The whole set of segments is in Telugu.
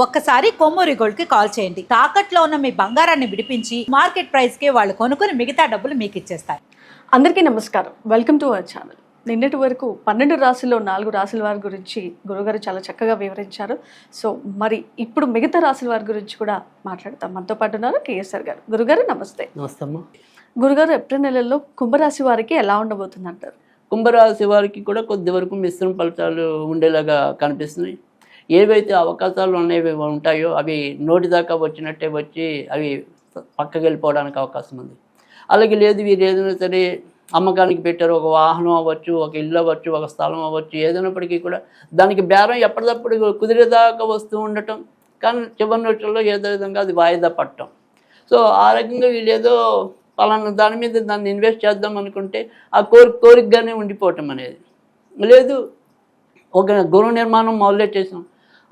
ఒక్కసారి కొమ్మూరి గోల్డ్ కి కాల్ చేయండి. తాకట్లో ఉన్న మీ బంగారాన్ని విడిపించి మార్కెట్ ప్రైస్ కి వాళ్ళు కొనుక్కుని మిగతా డబ్బులు మీకు ఇచ్చేస్తారు. అందరికీ నమస్కారం, వెల్కమ్ టు అవర్ ఛానల్. నిన్నటి వరకు 12 రాశుల్లో 4 రాశుల వారి గురించి గురుగారు చాలా చక్కగా వివరించారు. సో మరి ఇప్పుడు మిగతా రాశుల వారి గురించి కూడా మాట్లాడతాం. మనతో పాటు ఉన్నారు కేఎస్ఆర్ గారు. గురుగారు నమస్తే. నమస్తే అమ్మా. గురుగారు, ఏప్రిల్ నెలలో కుంభరాశి వారికి ఎలా ఉండబోతుంది అంటారు? కుంభరాశి వారికి కూడా కొద్ది వరకు మిశ్రమ ఫలితాలు ఉండేలాగా కనిపిస్తున్నాయి. ఏవైతే అవకాశాలు ఉంటాయో అవి నోటి దాకా వచ్చినట్టే వచ్చి అవి పక్కకి వెళ్ళిపోవడానికి అవకాశం ఉంది. అలాగే లేదు, వీరు ఏదైనా సరే అమ్మకానికి పెట్టారు, ఒక వాహనం అవ్వచ్చు, ఒక ఇల్లు అవ్వచ్చు, ఒక స్థలం అవ్వచ్చు, ఏదైనప్పటికీ కూడా దానికి బేరం ఎప్పటికప్పుడు కుదిరేదాకా వస్తూ ఉండటం, కానీ చివరి నిమిషంలో ఏదో విధంగా అది వాయిదా పడటం. సో ఆ రకంగా వీళ్ళు ఏదో పలానా దాని మీద దాన్ని ఇన్వెస్ట్ చేద్దాం అనుకుంటే ఆ కోరికగానే ఉండిపోవటం అనేది. లేదు, ఒక గృహ నిర్మాణం మొదలెట్టేసాం,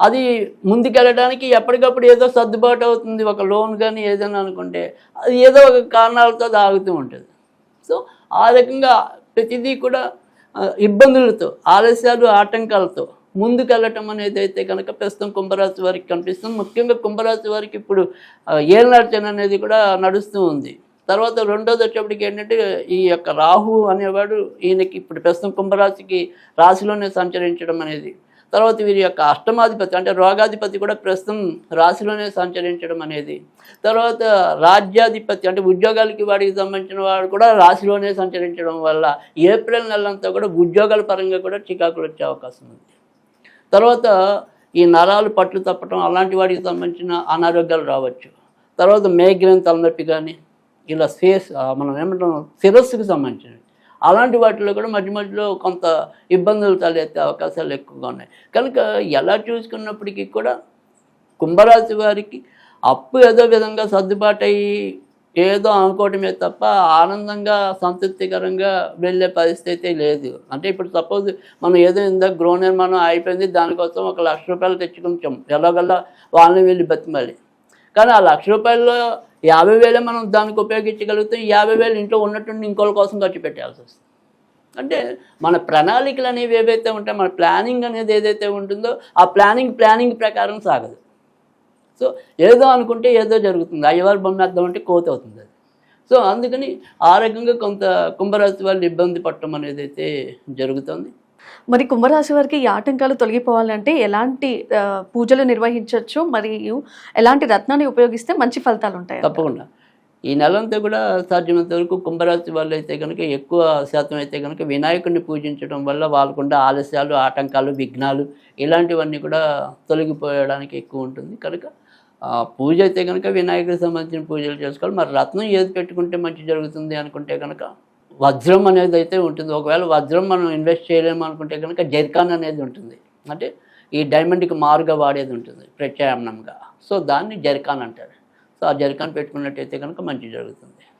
అది ముందుకెళ్ళడానికి ఎప్పటికప్పుడు ఏదో సర్దుబాటు అవుతుంది, ఒక లోన్ కానీ ఏదైనా అనుకుంటే అది ఏదో ఒక కారణాలతో అది ఆగుతూ ఉంటుంది. సో ఆ రకంగా ప్రతిదీ కూడా ఇబ్బందులతో, ఆలస్యాలు, ఆటంకాలతో ముందుకెళ్ళటం అనేది అయితే కనుక ప్రస్తుతం కుంభరాశి వారికి కనిపిస్తుంది. ముఖ్యంగా కుంభరాశి వారికి ఇప్పుడు ఏళ్ళనార్చన అనేది కూడా నడుస్తూ ఉంది. తర్వాత రెండోది వచ్చేప్పటికి ఏంటంటే ఈ యొక్క రాహు అనేవాడు ఈయనకి ఇప్పుడు ప్రస్తుతం కుంభరాశికి రాశిలోనే సంచరించడం అనేది, తర్వాత వీరి యొక్క అష్టమాధిపతి అంటే రోగాధిపతి కూడా ప్రస్తుతం రాశిలోనే సంచరించడం అనేది, తర్వాత రాజ్యాధిపతి అంటే ఉద్యోగాలకి వాడికి సంబంధించిన వాడు కూడా రాశిలోనే సంచరించడం వల్ల ఏప్రిల్ నెలంతా కూడా ఉద్యోగాల పరంగా కూడా చికాకులు వచ్చే అవకాశం ఉంది. తర్వాత ఈ నరాలు పట్లు తప్పటం అలాంటి వాడికి సంబంధించిన అనారోగ్యాలు రావచ్చు. తర్వాత మైగ్రేన్ తలనొప్పి కానీ ఇలా మనం ఏమంటాం శిరస్సుకు సంబంధించినవి అలాంటి వాటిలో కూడా మధ్య మధ్యలో కొంత ఇబ్బందులు తలెత్తే అవకాశాలు ఎక్కువగా ఉన్నాయి. కనుక ఎలా చూసుకున్నప్పటికీ కూడా కుంభరాశి వారికి అప్పు ఏదో విధంగా సర్దుబాటు అయ్యి ఏదో అనుకోవటమే తప్ప ఆనందంగా సంతృప్తికరంగా వెళ్ళే పరిస్థితి లేదు. అంటే ఇప్పుడు సపోజ్ మనం ఏదో ఇందాక గృహ నిర్మాణం అయిపోయింది, దానికోసం 1 లక్ష రూపాయలు తెచ్చుకుంటాం ఎలాగల్లా వాళ్ళని వెళ్ళి బతిమాలి, కానీ ఆ 1 లక్ష రూపాయల్లో 50,000 మనం దానికి ఉపయోగించగలుగుతాం. 50,000 ఇంట్లో ఉన్నట్టుండి ఇంకోళ్ళ కోసం ఖర్చు పెట్టాల్సి వస్తుంది. అంటే మన ప్రణాళికలు అనేవి ఏవైతే ఉంటాయో, మన ప్లానింగ్ అనేది ఏదైతే ఉంటుందో ఆ ప్లానింగ్ ప్రకారం సాగదు. సో ఏదో అనుకుంటే ఏదో జరుగుతుంది, అయ్యవారి బొమ్మ వేద్దామంటే కోత అవుతుంది అది. సో అందుకని ఆ రకంగా కొంత కుంభరాశి వాళ్ళు ఇబ్బంది పడటం అనేది అయితే జరుగుతుంది. మరి కుంభరాశి వారికి ఈ ఆటంకాలు తొలగిపోవాలంటే ఎలాంటి పూజలు నిర్వహించవచ్చు, మరియు ఎలాంటి రత్నాన్ని ఉపయోగిస్తే మంచి ఫలితాలు ఉంటాయి? తప్పకుండా ఈ నెలంతా కూడా సాధ్యమైనంత వరకు కుంభరాశి వాళ్ళు అయితే కనుక ఎక్కువ శాతం అయితే కనుక వినాయకుడిని పూజించడం వల్ల వాళ్ళకుండా ఆలస్యాలు, ఆటంకాలు, విఘ్నాలు ఇలాంటివన్నీ కూడా తొలగిపోయడానికి ఎక్కువ ఉంటుంది. కనుక పూజ అయితే కనుక వినాయకుడికి సంబంధించిన పూజలు చేసుకోవాలి. మరి రత్నం ఏది పెట్టుకుంటే మంచి జరుగుతుంది అనుకుంటే కనుక వజ్రం అనేది అయితే ఉంటుంది. ఒకవేళ వజ్రం మనం ఇన్వెస్ట్ చేయలేము అనుకుంటే కనుక జర్కాన్ అనేది ఉంటుంది, అంటే ఈ డైమండ్కి మారుగా వాడేది ఉంటుంది ప్రత్యామ్నాయంగా. సో దాన్ని జర్కాన్ అంటారు. సో ఆ జర్కాన్ పెట్టుకున్నట్టయితే కనుక మంచి జరుగుతుంది.